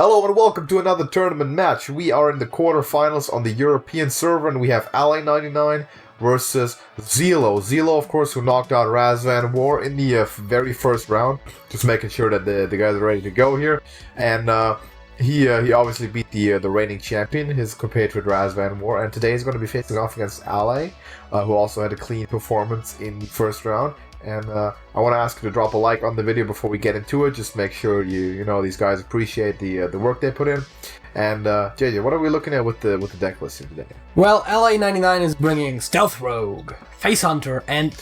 Hello and welcome to another tournament match. We are in the quarterfinals on the European server and we have Allay99 versus Xelo. Xelo, of course, who knocked out Razvan War in the very first round. Just making sure that the guys are ready to go here. And he obviously beat the reigning champion, his compatriot Razvan War. And today he's going to be facing off against Allay, who also had a clean performance in the first round. And I want to ask you to drop a like on the video before we get into it. Just make sure you know these guys appreciate the work they put in. And JJ, what are we looking at with the deck listing today? Well, Allay99 is bringing Stealth Rogue, Face Hunter, and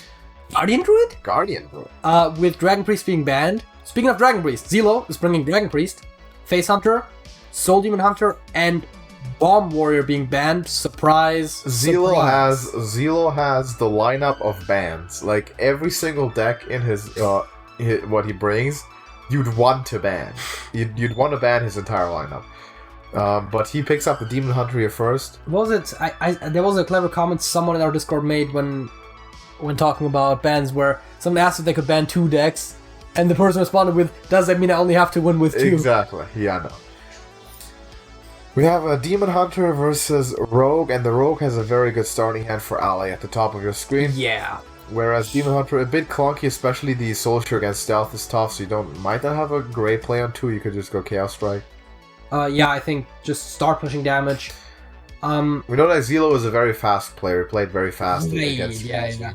Guardian Druid? Guardian Druid. With Dragon Priest being banned. Speaking of Dragon Priest, Xelo is bringing Dragon Priest, Face Hunter, Soul Demon Hunter, and Bomb Warrior being banned. Surprise! Xelo has the lineup of bans. Like every single deck in his what he brings, you'd want to ban. You'd want to ban his entire lineup. But he picks up the Demon Hunter here first. What was it? There was a clever comment someone in our Discord made when talking about bans, where someone asked if they could ban 2 decks, and the person responded with, "Does that mean I only have to win with 2?" Exactly. Yeah, no. We have a Demon Hunter versus Rogue, and the Rogue has a very good starting hand for Allay at the top of your screen. Yeah. Whereas Demon Hunter, a bit clunky, especially the Soulshare against Stealth is tough, so you might not have a great play on 2, you could just go Chaos Strike. Yeah, I think just start pushing damage. We know that Xelo is a very fast player, he played very fast against yeah.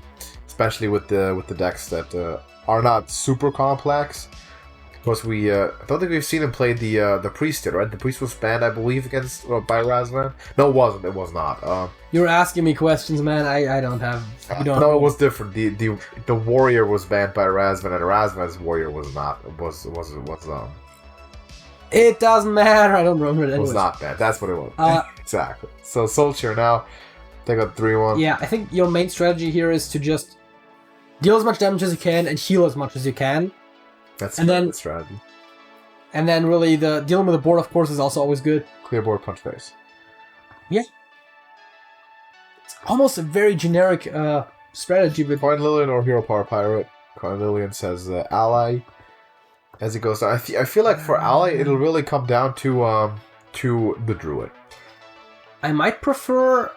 Especially with the decks that are not super complex. Of course, I don't think we've seen him play the Priest yet, right? The Priest was banned, I believe, against by Razvan. No, it wasn't. It was not. You're asking me questions, man. I don't have. You don't. No, it was different. The Warrior was banned by Razvan, and Razvan's Warrior was not. It was It doesn't matter. I don't remember it. It was not banned. That's what it was. Exactly. So Soulshare now, they got 3-1. Yeah, I think your main strategy here is to just deal as much damage as you can and heal as much as you can. That's a good strategy. And then really dealing with the board, of course, is also always good. Clear board, punch face. Yeah. It's almost a very generic strategy. But Coin Lillian or Hero Power Pirate. Coin Lillian says Allay. As it goes down, I feel like for Allay, it'll really come down to the Druid. I might prefer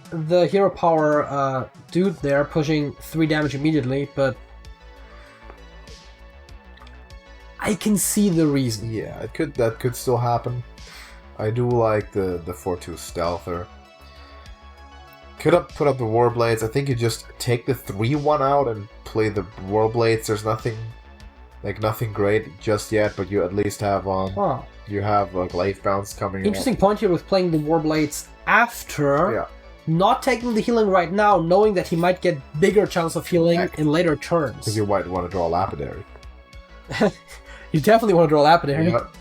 the Hero Power dude there pushing 3 damage immediately, but I can see the reason. Yeah, that could still happen. I do like the 4/2 Stealther. Could have put up the Warblades. I think you just take the 3/1 out and play the Warblades. There's nothing great just yet, but you at least have you have like Life Bounce coming. Interesting point here with playing the Warblades after not taking the healing right now, knowing that he might get bigger chance of healing in later turns. Because you might want to draw a Lapidary. You definitely want to draw a Lapidary. Yep.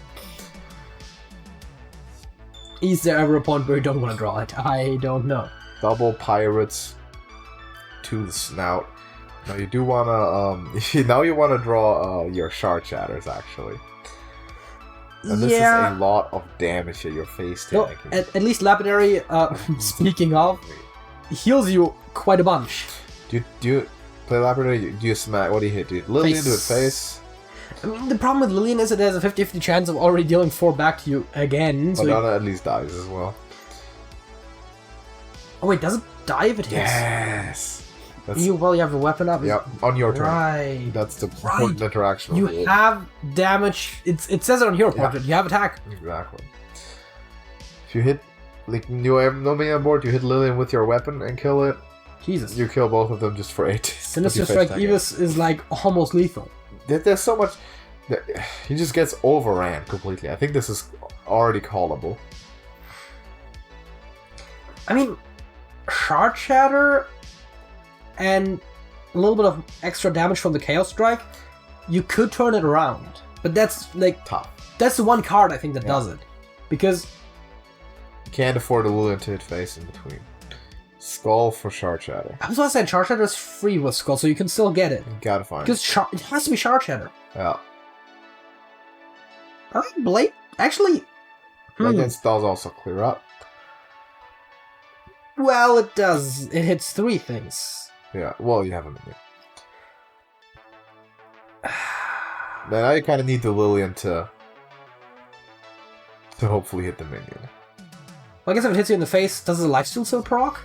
Is there ever a point where you don't want to draw it? I don't know. Double Pirates to the Snout. Now you do want to now you want to draw your Shard Shatters actually. And this is a lot of damage at your face tanking. No, at least Lapidary, speaking of, heals you quite a bunch. Do you play Lapidary? Do you smack? What do you hit? Do you Lillian to the face? I mean, the problem with Lillian is it has a 50-50 chance of already dealing 4 back to you again. But Donna at least dies as well. Oh wait, does it die if it hits? Yes! You have a weapon up? Yep, on your turn. Right. That's the important interaction. You have damage. It says it on Hero Portrait. You have attack. Exactly. If you hit, like, you have nobody on board, you hit Lillian with your weapon and kill it. Jesus. You kill both of them just for 8. Sinister Strike Evis is like almost lethal. There's so much. He just gets overran completely. I think this is already callable. I mean, Shard Shatter and a little bit of extra damage from the Chaos Strike, you could turn it around. But that's like tough. That's the one card I think that does it. Because you can't afford a Lillian to hit face in between. Skull for Shard Shatter. I was going to say Shard Shatter is free with Skull, so you can still get it. You gotta find it. Because it has to be Shard Shatter. Yeah. I think Blade actually. Blade does also clear up. Well, it does. It hits 3 things. Yeah, well, you have a minute. Now you kind of need the Lillian to to hopefully hit the minion. Well, I guess if it hits you in the face, does the lifesteal still proc?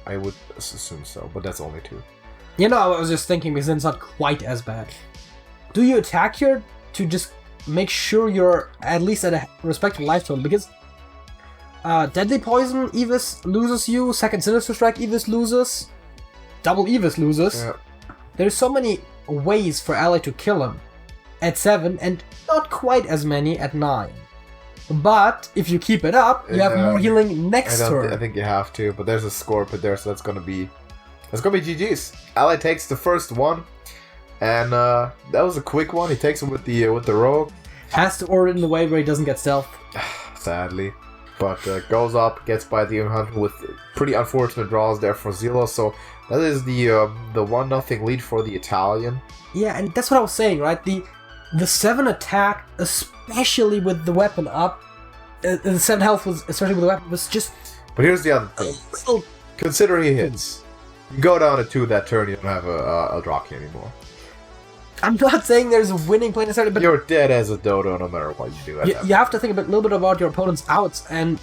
I would assume so, but that's only 2. You know, I was just thinking because then it's not quite as bad. Do you attack here to just make sure you're at least at a respectable life total? Because Deadly Poison Evis loses you, second Sinister Strike Evis loses, double Evis loses. Yeah. There's so many ways for Allay to kill him at 7 and not quite as many at 9. But if you keep it up, you have more healing next turn. I think you have to, but there's a Scorpion there, so that's gonna be GG's. Allay takes the first one, and that was a quick one. He takes it with the Rogue. Has to order it in the way where he doesn't get stealth. Sadly. But goes up, gets by the Hunter with pretty unfortunate draws there for Xelo, so that is the 1-0 lead for the Italian. Yeah, and that's what I was saying, right? The 7 attack, especially with the weapon up, the 7 health was, especially with the weapon, was just... But here's the other thing. Consider he hits. You go down to 2 that turn, you don't have a Eldraki anymore. I'm not saying there's a winning play necessarily, but... You're dead as a dodo no matter what you do. You have to think a little bit about your opponent's outs, and...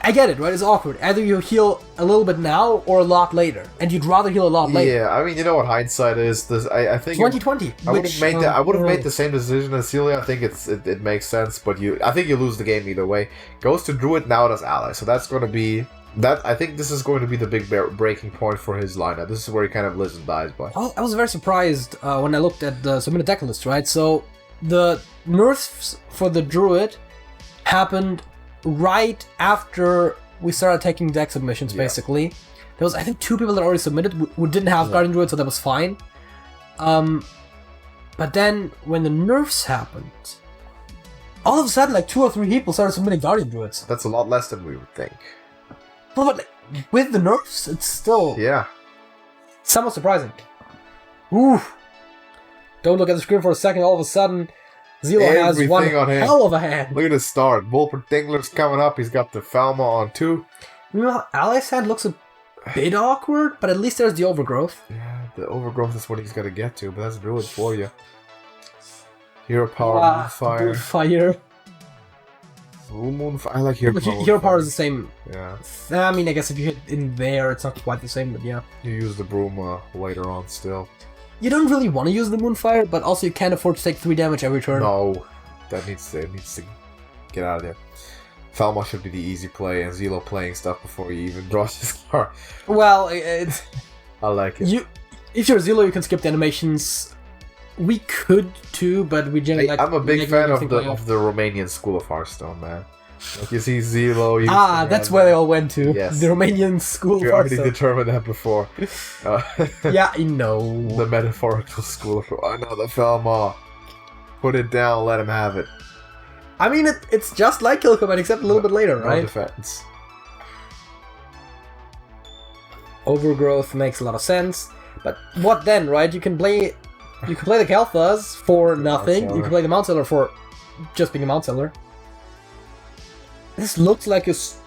I get it, right? It's awkward. Either you heal a little bit now or a lot later, and you'd rather heal a lot later. Yeah, I mean, you know what hindsight is. I think 2020. I would have made the same decision as Celia. I think it makes sense, but I think you lose the game either way. Goes to Druid, now does Ally, so that's going to be that. I think this is going to be the big breaking point for his lineup. This is where he kind of lives and dies by. I was very surprised when I looked at the submitted deck list. Right, so the nerfs for the Druid happened right after we started taking deck submissions, basically. There was, I think, 2 people that already submitted who didn't have Guardian Druid, so that was fine. But then, when the nerfs happened, all of a sudden, like 2 or 3 people started submitting Guardian Druids. That's a lot less than we would think. Well, but with the nerfs, it's still... Yeah. somewhat surprising. Ooh. Don't look at the screen for a second, all of a sudden... Xelo has one hell of a hand. Look at his start. Volper Dingler's coming up. He's got the Falma on 2. You know, Allay's hand looks a bit awkward, but at least there's the Overgrowth. Yeah, the Overgrowth is what he's got to get to, but that's Druid for you. Hero Power, Moonfire. Fire. Moonfire. I like Hero Power. Hero Power is the same. Yeah. I mean, I guess if you hit in there, it's not quite the same, but yeah. You use the Broom later on still. You don't really want to use the Moonfire, but also you can't afford to take 3 damage every turn. No, that needs to get out of there. Falma should be the easy play, and Xelo playing stuff before he even draws his card. Well, it's... I like it. If you're Xelo, you can skip the animations. We could too, but we generally I'm a big fan of the Romanian school of Hearthstone, man. Like you see Xelo. That's where they all went to. Yes. The Romanian school of Hearthstone. We Hearthstone. already determined that before. Yeah, I know. The metaphorical school of... I know, the Falma. Put it down, let him have it. I mean, it's just like Kill Command, except a little bit later, right? No defense. Overgrowth makes a lot of sense. But what then, right? You can play the Kalthas for nothing. You can play the Mount Seller for just being a Mount Seller. This looks like it's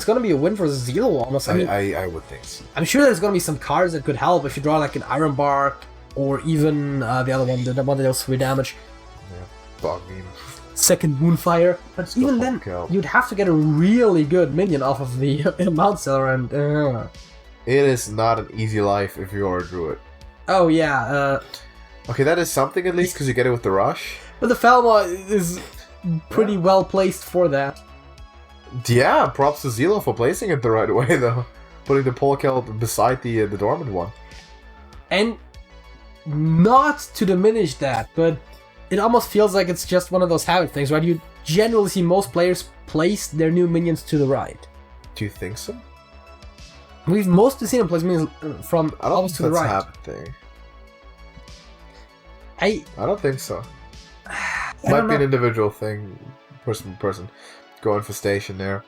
gonna be a win for Xelo almost. I would think so. I'm sure there's gonna be some cards that could help if you draw like an Iron Bark or even the other one, the one that does 3 damage. Yeah, Bogbeam. Second Moonfire. But even then, you'd have to get a really good minion off of the Mount Seller, and it is not an easy life if you are a Druid. Oh yeah. Okay, that is something at least because you get it with the Rush. But the Falma is pretty well placed for that. Yeah, props to Xelo for placing it the right way, though. Putting the Polkel beside the dormant one. And not to diminish that, but it almost feels like it's just one of those habit things, right? You generally see most players place their new minions to the right. Do you think so? We've mostly seen them place minions from almost to the right. I don't think that's a habit thing. I don't think so. Might be an individual thing, person to person. Go infestation there.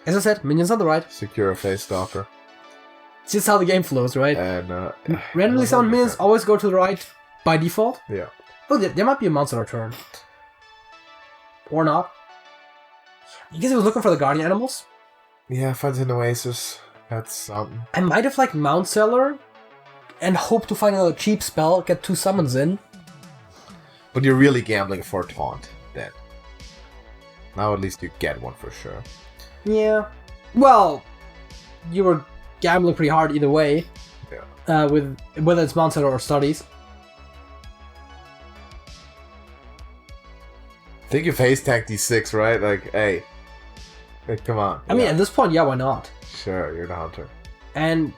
As I said, minions on the right. Secure a face stalker. It's just how the game flows, right? And randomly summoned minions always go to the right by default. Yeah. Oh, there might be a monster turn. Or not. I guess he was looking for the guardian animals. Yeah, finds an oasis. That's something. I might have like Mount Seller and hope to find another cheap spell, get 2 summons in. But you're really gambling for a taunt then. Now at least you get one for sure. Yeah. Well, you were gambling pretty hard either way. Yeah. With whether it's Mount Seller or Studies. I think you face tank D6, right? Like, hey, come on. I mean, at this point, yeah, why not? Sure, you're the hunter. And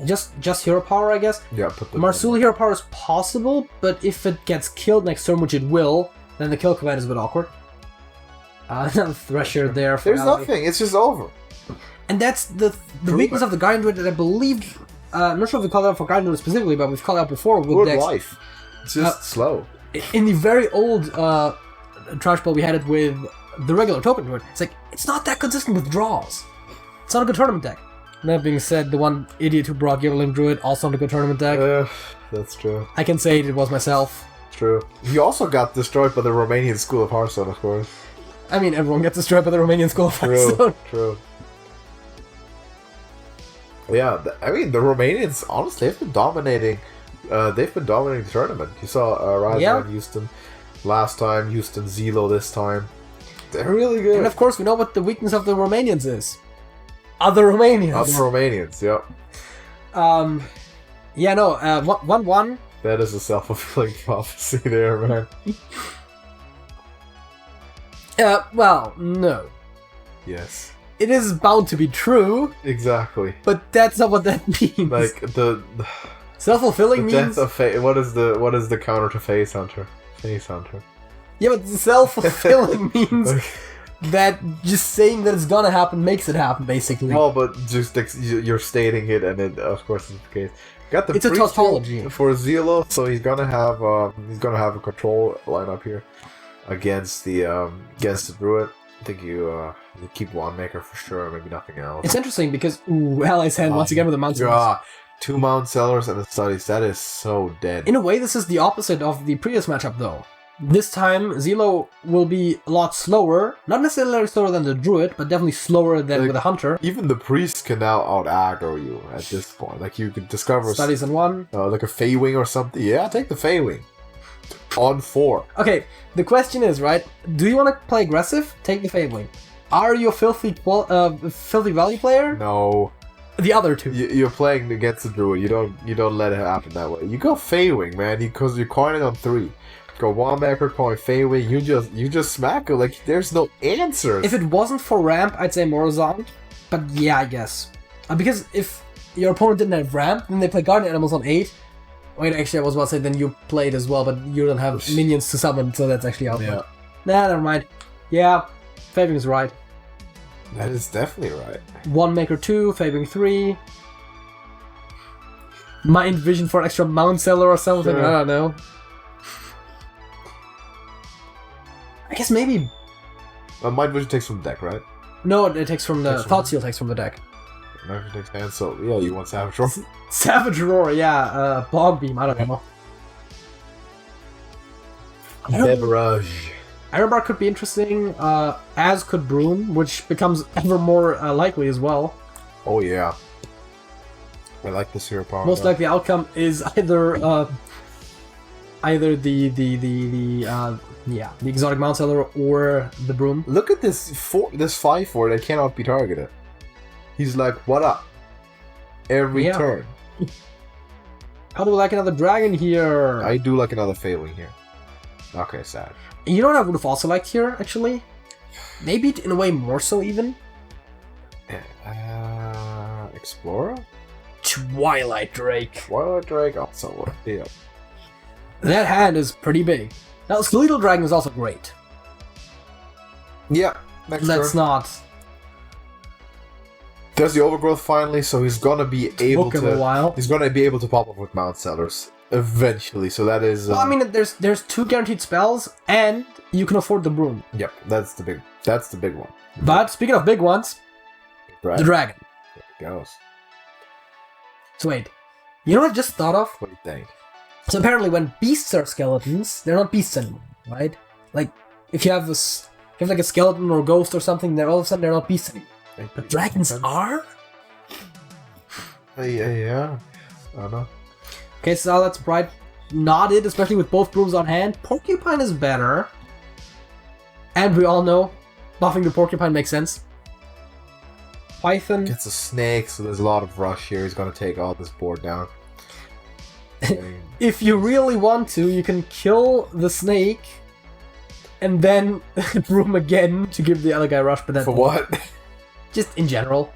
just hero power, I guess. Yeah, put the Marsul hero power is possible, but if it gets killed next turn, which it will, then the kill command is a bit awkward. Another Thresher there. For There's Allay. nothing. It's just over. And that's the weakness of the Guardian Druid that I believe. I'm not sure if we called out for Guardian Druid specifically, but we've called out before with Good decks. life. It's just slow. In the very old Trash Bowl, we had it with the regular Token Druid. It's like, it's not that consistent with draws. It's not a good tournament deck. That being said, the one idiot who brought Giverling Druid, also not a good tournament deck. That's true. I can say it was myself. True. He also got destroyed by the Romanian School of Hearthstone, of course. I mean, everyone gets destroyed by the Romanian School of Hearthstone. True. Yeah, I mean, the Romanians, honestly, they've been dominating. They've been dominating the tournament. You saw Razvan Houston last time, Houston Xelo this time. They're really good. And of course, we know what the weakness of the Romanians is. Other Romanians. Other Romanians, yep. Yeah, no, 1-1. That is a self-fulfilling prophecy there, man. Well, no. Yes. It is bound to be true, Exactly. but that's not what that means. Like the self-fulfilling means death of what is the counter to Face Hunter? Face Hunter. yeah, but self-fulfilling means that just saying that it's gonna happen makes it happen, basically. Well, but just you're stating it, and it of course is the case. Got the It's a priest tautology for Xelo, so he's gonna have a control lineup here against the Druid. I think you keep one maker for sure, maybe nothing else. It's interesting because Allay's hand once again with the Mount Sellers. God, 2 Mount Sellers and the Studies. That is so dead. In a way, this is the opposite of the previous matchup, though. This time, Xelo will be a lot slower. Not necessarily slower than the Druid, but definitely slower than with a Hunter. Even the Priest can now out-aggro you at this point. Like, you can discover... Studies in 1. Like a Feywing or something. Yeah, take the Feywing. On 4. Okay, the question is, right? Do you want to play aggressive? Take the Feywing. Are you a filthy value player? No. The other two. You're playing against the Druid. You don't let it happen that way. You go Feywing, man, because you're coining on 3. Go Wandbacker, coin Feywing. You just smack it. Like, there's no answers. If it wasn't for ramp, I'd say Morozon. But yeah, I guess. Because if your opponent didn't have ramp, then they play Guardian Animals on 8. Wait, actually, I was about to say then you play it as well, but you don't have minions to summon, so that's actually out. Yeah. Nah, never mind. Yeah, Feywing is right. That is definitely right. 1 maker 2, Feywing 3. Mind Vision for an extra Mount Seller or something, Sure. I don't know. I guess maybe... Mind Vision takes from the deck, right? No, it takes from the... Thought Seal takes from the deck. Mind Vision takes hand, so yeah, you want Savage Roar. Savage Roar, yeah. Bog Beam, I don't know. Beverage. Aerobar could be interesting, as could Broom, which becomes ever more likely as well. Oh yeah. I like this hero power. Most likely outcome is either the exotic Mount Seller or the Broom. Look at this 5/4 that cannot be targeted. He's like, what up? Every turn. How do we like another dragon here? I do like another Feywing here. Okay, sad. You know what I would have also liked here, actually? Maybe in a way more so, even? Explorer? Twilight Drake. Twilight Drake also, yeah. That hand is pretty big. Now, Skeletal Dragon is also great. Yeah, Let's turn. not... Does the overgrowth finally, so he's gonna be able Took him a while. He's gonna be able to pop up with Mount Sellers eventually. So that is. Well, I mean, there's 2 guaranteed spells, and you can afford the Broom. Yep, that's the big one. But speaking of big ones, Right. the Dragon. There it goes. So wait, you know what I just thought of? What do you think? So apparently, when beasts are skeletons, they're not beasts anymore, right? Like if you have like a skeleton or a ghost or something, then all of a sudden they're not beasts anymore. But dragons are? Yeah. I don't know. Okay, so that's bright. Not it, especially with both brooms on hand. Porcupine is better. And we all know buffing the porcupine makes sense. Python gets a snake, so there's a lot of rush here. He's gonna take all this board down. If you really want to, you can kill the snake and then broom again to give the other guy rush, but that For what? just in general.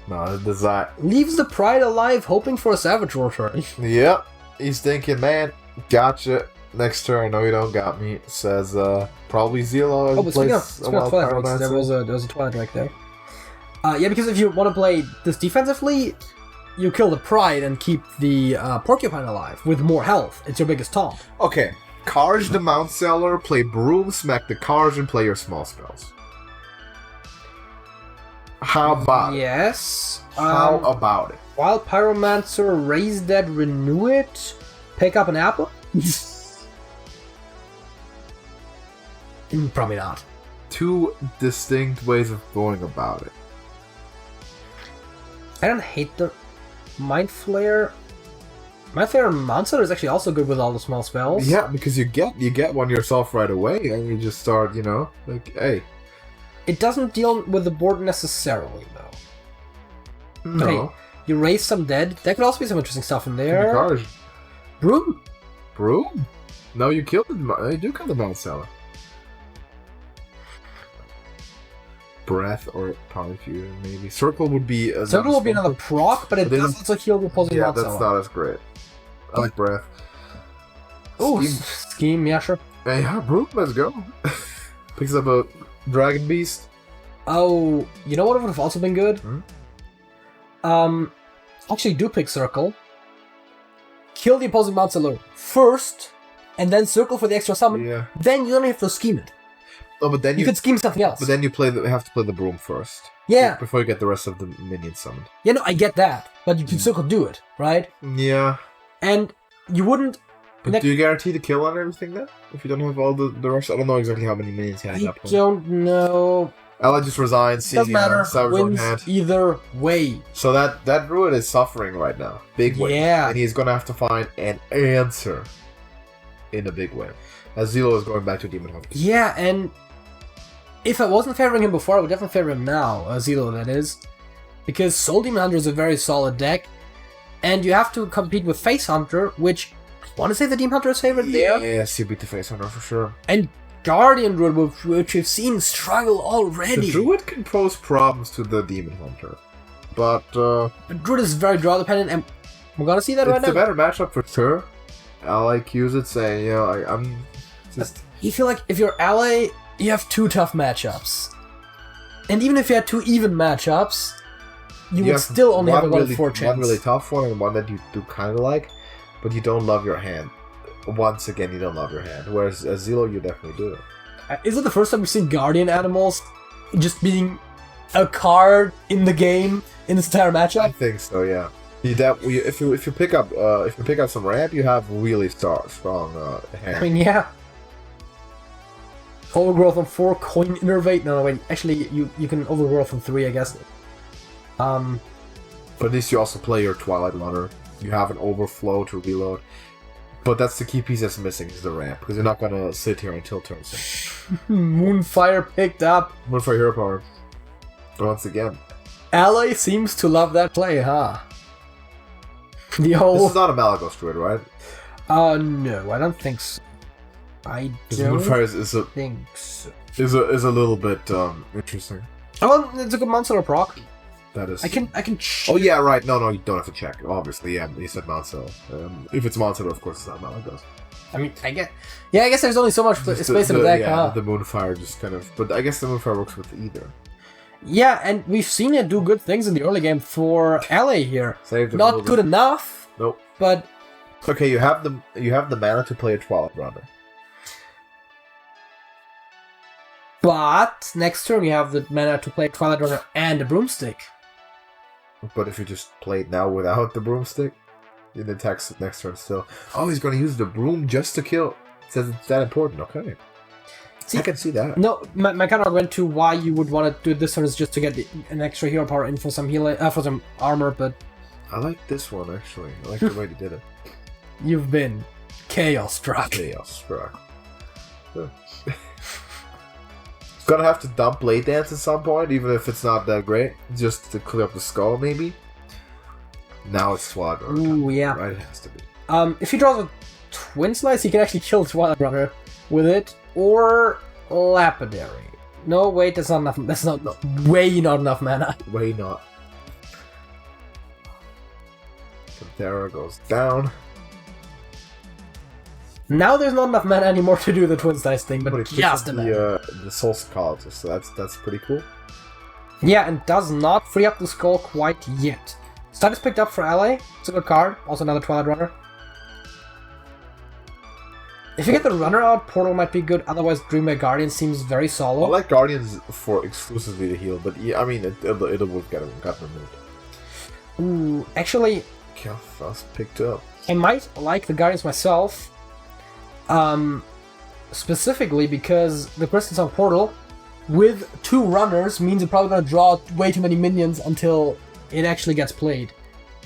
No, does that. Leaves the pride alive, hoping for a savage return. Yep. He's thinking, man, gotcha. Next turn, no, you don't got me. Says, probably Xelo. Oh, but speaking of Twilight Drakes, there was a Twilight Drake there. Yeah, because if you want to play this defensively, you kill the pride and keep the porcupine alive with more health. It's your biggest taunt. Okay. Carge the Mount Seller, play Broom, smack the Carge, and play your small spells. How about it? Yes. How about it? Wild Pyromancer, Raise Dead, Renew It, pick up an apple? Probably not. Two distinct ways of going about it. I don't hate the Mind Flare. Mind Flare and Monster is actually also good with all the small spells. Yeah, because you get one yourself right away, and you just start, like, hey. It doesn't deal with the board necessarily, though. No. Hey, you raise some dead. There could also be some interesting stuff in there. Carge. Broom. Broom? No, you killed the. You do kill the Mount Seller. Breath or Power Fusion, maybe. Circle would be. Circle will be another proc, but it does also heal the opposing Yeah, Mount that's Seller. not as great. I like Breath. Oh, Scheme. Scheme, yeah, sure. Hey, yeah, Broom, let's go. Picks up a Dragon Beast. Oh, you know what would have also been good? Actually do pick Circle. Kill the opposing Mount Seller first, and then Circle for the extra summon. Yeah. Then you don't have to scheme it. Oh, but then You could scheme something else. But then you have to play the Broom first. Yeah. Before you get the rest of the minions summoned. Yeah, no, I get that. But you can Circle do it, right? Yeah. And you wouldn't... But do you guarantee the kill on everything then? If you don't have all the rest? I don't know exactly how many minions you have at that point. don't know. Ella just resigned, seeing Doesn't matter. Savage on Wins hand. either way. So that Druid is suffering right now. Big way. Yeah. And he's gonna have to find an answer in a big way. As Xelo is going back to Demon Hunter. Yeah, and if I wasn't favoring him before, I would definitely favor him now. Xelo, that is. Because Soul Demon Hunter is a very solid deck. And you have to compete with Face Hunter, which I want to say the Demon Hunter is favored there. Yes, you beat the Face Hunter for sure. And Guardian Druid, which we've seen struggle already. The Druid can pose problems to the Demon Hunter. But, The Druid is very draw dependent, and we're gonna see that right it's now. a better matchup for sure. Ally cues it saying, I'm just... You feel like if you're Ally, you have two tough matchups. And even if you had two even matchups, you would have still only have a one 1 in 4 chance. One really tough one and one that you do kind of like, but you don't love your hand. Once again, you don't love your hand. Whereas as Xelo, you definitely do. Is it the first time we've seen Guardian Animals just being a card in the game in this entire I matchup? think so, yeah. If you pick up some ramp, you have really strong hand. I mean, yeah. Overgrowth on 4, Coin Innervate. No, wait. Actually, you can overgrowth on 3, I guess. But at least you also play your Twilight Runner. You have an overflow to reload. But that's the key piece that's missing, is the ramp. Because you're not gonna sit here until turn 6. Moonfire picked up. One for hero power. Once again. Ally seems to love that play, huh? The This whole... is not a Malagos Druid, right? No, I don't think so. I Because don't Moonfire think so. is a little bit interesting. Oh, well, it's a good monster proc. That is. I can. Oh yeah, right. No, you don't have to check. Obviously, yeah. You said Monster. If it's Monster, of course, it's not Malagos. I mean, I get. Yeah, I guess there's only so much space in the deck, huh? The Moonfire just kind of. But I guess the Moonfire works with either. Yeah, and we've seen it do good things in the early game for Allay here. Not good enough. Nope. But okay, you have the mana to play a Twilight Runner. But next turn you have the mana to play Twilight Runner and a Broomstick. But if you just play it now without the Broomstick, it attacks next turn still. Oh, he's going to use the Broom just to kill. It says it's that important. Okay. See, I can see that. No, my counter went to why you would want to do this turn is just to get an extra hero power in for some healing, for some armor, but... I like this one, actually. I like the way they did it. You've been chaos struck. Chaos struck. Gonna have to dump Blade Dance at some point, even if it's not that great, just to clear up the skull, maybe. Now it's Twilight Runner. Ooh, yeah. Right, it has to be. If he draws a Twin Slice, he can actually kill Twilight Runner with it, or Lapidary. No, wait, that's not enough. That's not way not enough mana. Way not. Panthera goes down. Now there's not enough mana anymore to do the Twin Slice thing, but just the Soul Psychologist, so that's pretty cool. Yeah, and does not free up the skull quite yet. Stun is picked up for Allay. It's a good card. Also another Twilight Runner. If you get the runner out, Portal might be good. Otherwise, Dreamway Guardian seems very solid. I like Guardians for exclusively to heal, but yeah, I mean, it would get removed. Ooh, actually, Kel'Thas picked up. I might like the Guardians myself. Specifically because the Crystal Song Portal with 2 runners means you're probably gonna draw way too many minions until it actually gets played.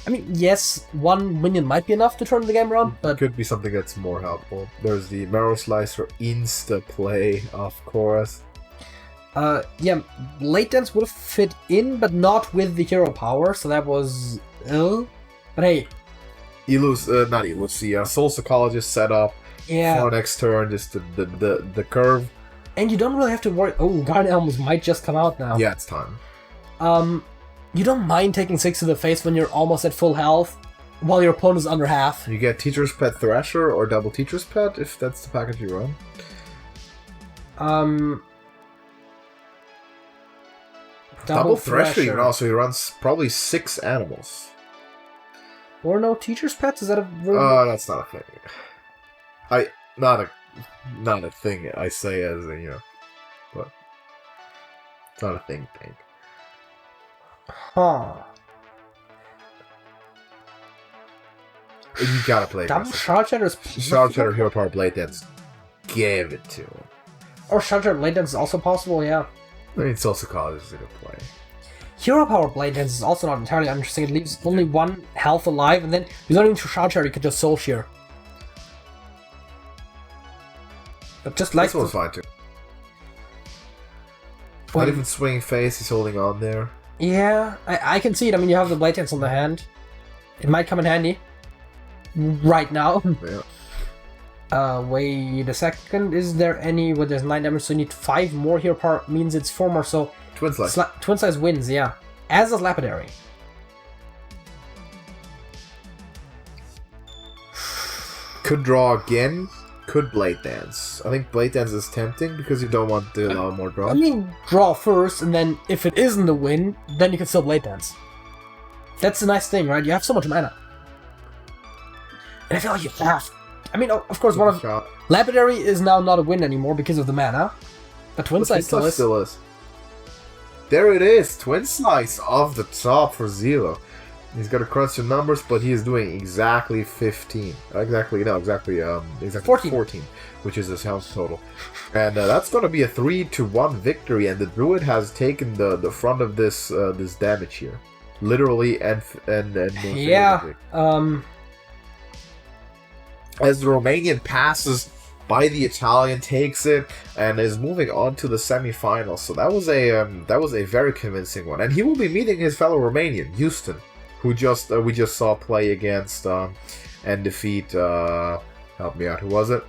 I mean, yes, 1 minion might be enough to turn the game around, but... Could be something that's more helpful. There's the Marrow Slicer insta-play, of course. Yeah, Late Dance would have fit in, but not with the hero power, so that was ill. But hey... Not Elus, the Soul Psychologist set up for next turn, just the curve. And you don't really have to worry... Oh, Guardian Helms might just come out now. Yeah, it's time. You don't mind taking 6 to the face when you're almost at full health, while your opponent is under half. You get Teacher's Pet Thrasher or Double Teacher's Pet, if that's the package you run. Double Thrasher, you can also, he runs probably 6 animals. Or no Teacher's Pets? Is that a... that's not a thing. Not a thing I say as a, but it's not a thing. Huh. You gotta play Double Shard Shatter is... Shard Shatter, Hero Power, Blade Dance. Give it to him. Or Shard Shatter Blade Dance is also possible, yeah. I mean, Soul Psychologist is a good play. Hero Power Blade Dance is also not entirely uninteresting. It leaves only 1 health alive, and then you don't need to Shard Shatter, you can just Soul Shear. But just like... This one's fine too. Not even swinging face, he's holding on there. Yeah, I can see it. I mean, you have the Blade Dance on the hand. It might come in handy. Right now. Yeah. Wait a second. Is there any... Well, there's 9 damage, so you need 5 more hero power. Means it's 4 more, so... Twin Slice. Twin Slice wins, yeah. As does Lapidary. Could draw again. Could Blade Dance. I think Blade Dance is tempting because you don't want to allow more draw. I mean, draw first, and then if it isn't a win, then you can still Blade Dance. That's the nice thing, right? You have so much mana. And I feel like you have... I mean, of course, one of... Lapidary is now not a win anymore because of the mana. But Twin Slice still is. There it is! Twin Slice off the top for Xelo. He's got to crunch the numbers, but he is doing exactly 15. Exactly 14, which is his health total. And that's going to be a 3-1 victory, and the Druid has taken the front of this this damage here. Literally and yeah, as the Romanian passes by the Italian, takes it, and is moving on to the semifinals. So that was a very convincing one. And he will be meeting his fellow Romanian, Houston, who we just saw play against and defeat. Help me out. Who was it?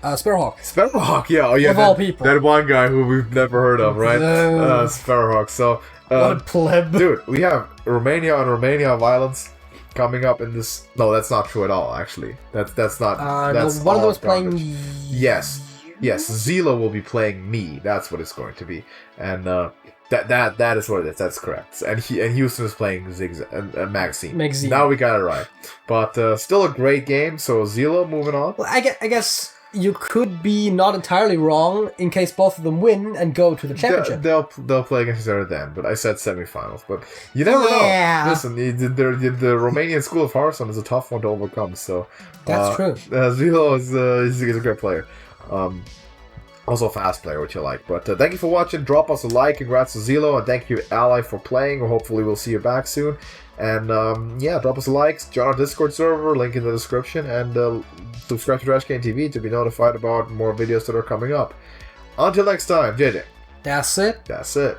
Sparrowhawk. Sparrowhawk. Yeah. Oh yeah. Of all people. That one guy who we've never heard of, right? Sparrowhawk. So. What a pleb. Dude, we have Romania and Romania violence coming up in this. No, that's not true at all. Actually, that's not. That's one of those playing. Yes. Xelo will be playing me. That's what it's going to be, and that is what it is. That's correct. And Houston is playing Maxine. Now we got it right. But still a great game. So Xelo moving on. Well, I guess you could be not entirely wrong in case both of them win and go to the championship. They'll play against each other then, but I said semifinals. But you never know. Listen, the Romanian School of Hearthstone is a tough one to overcome. So that's true. Xelo is a great player. Also a fast player, which I like. But thank you for watching. Drop us a like. Congrats to Xelo, and thank you, Allay, for playing. Hopefully we'll see you back soon. And yeah, drop us a like. Join our Discord server, link in the description, and subscribe to TrashcanTV to be notified about more videos that are coming up. Until next time, JJ. That's it. That's it.